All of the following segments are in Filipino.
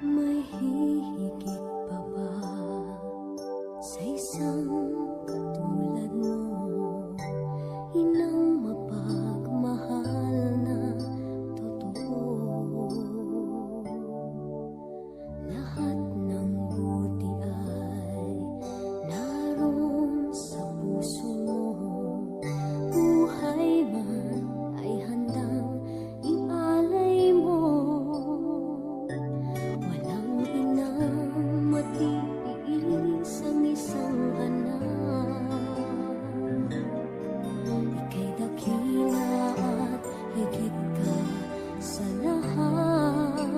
May hihigit pa ba sa isang katulad mo? Inang mapagmahal na totoo. Lahat ng buti ay naroon sa puso mo. Buhay man ay handang ialay mo. Walang inang matiis ang isang anak. Ika'y dakila at higit ka sa lahat.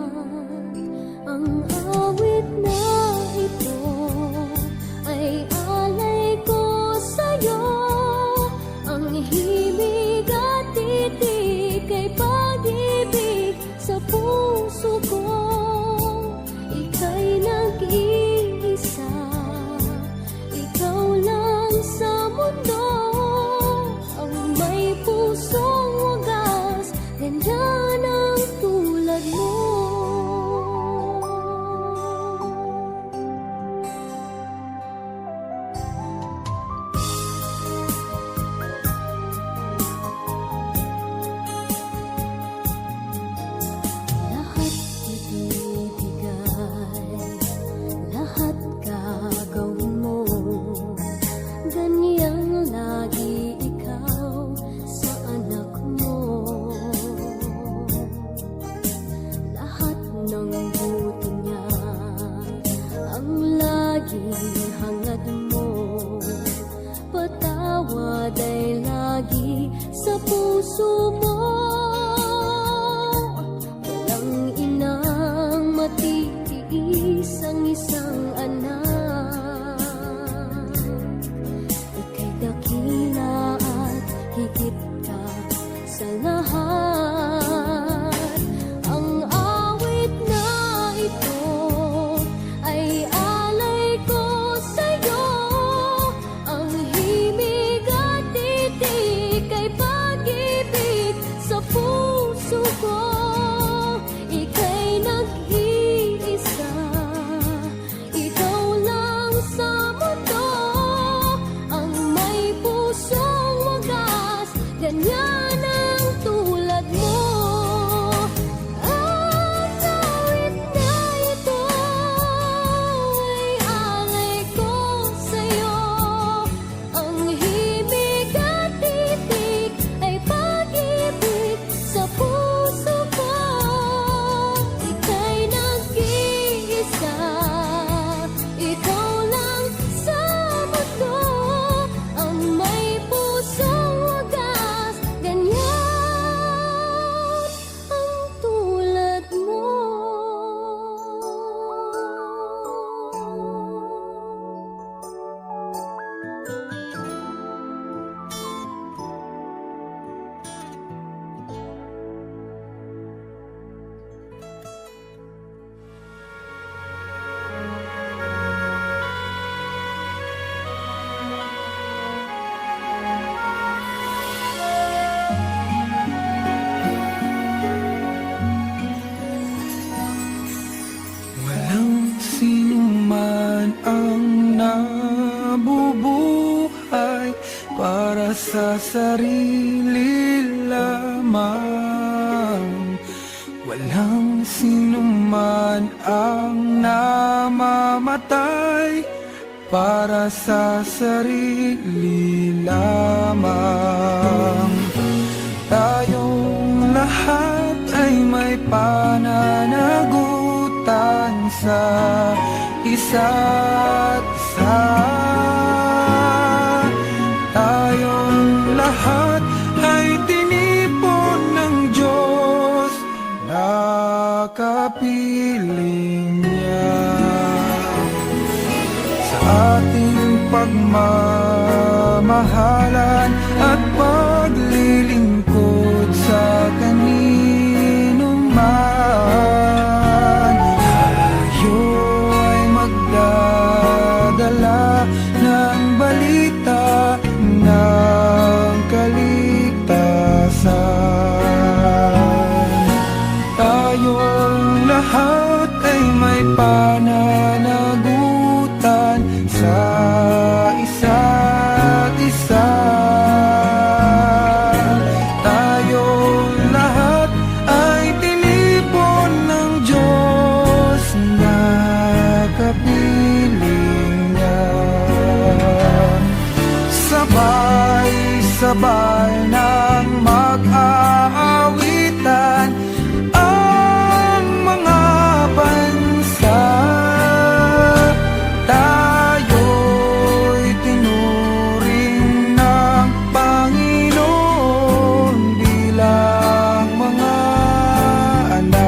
Ang awit na ito ay alay ko sa'yo. Ang himig at titig ay pag-ibig sa puso ko. Ika'y nag-iisa, ikaw lang sa mundo. Ang may pusong wagas, ganyan ang tulad mo. Lahat ibibigay, lahat gagawin mo. Ganyang lagi ikaw sa anak mo. Lahat ng buti niya ang laging hangad mo. Patawad ay lagi sa puso mo. Walang inang matitiis ang isang anak. Ika'y dakila at higit ka sa lahat. Ang awit na ito ay alay ko sa'yo. Ang himig at titig ay pag-ibig sa puso ko. Ika'y nag-iisa, ikaw lang sa mundo. Ang may pusong wagas, ganyan ang tulad mo. Ang awit na ito ay alay ko sa'yo. Ang himig at titig ay pag-ibig sa puso ko. Ika'y nag-iisa, ikaw lang sa mundo. Ang may pusong wagas, ganyan ang tulad mo. Walang sinuman ang nabubuhay para sa sarili lamang. Walang sinuman ang namamatay para sa sarili lamang. Tayong lahat ay may pananagutan sa isa't isa. Tayong lahat ay tinipon ng Diyos na kapiling niya. pagmamahalan at paglilingkod sa kanino man. Tayo ay magdadala ng balita ng kaligtasan. Tayong lahat ay may pananagutan sa isa't isa. Tayong lahat ay tinipon ng Diyos na kapiling niya. Sabay-sabay nang mag-aawitan ang mga bansa. Tayo'y tinuring ng Panginoon bilang mga anak.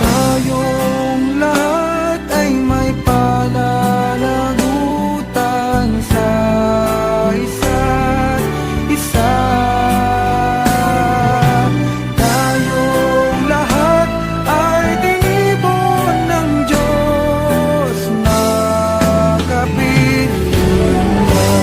Tayong lahat ay may pananagutan sa isa't isa. Tayong lahat ay tinipon ng Diyos na kapiling niya.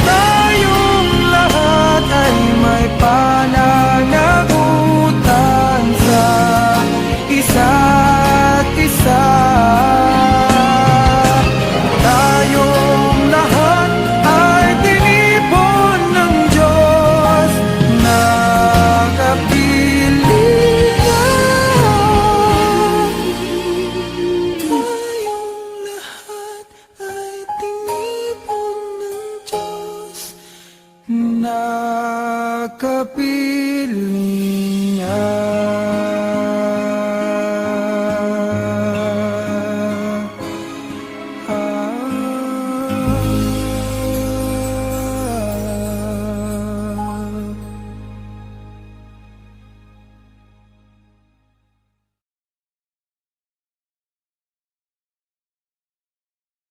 Tayong lahat ay may pananagutan sa isa't isa. Tayong lahat ay tinipon ng Diyos na kapiling niya. Tayong lahat ay tinipon ng Diyos na kapiling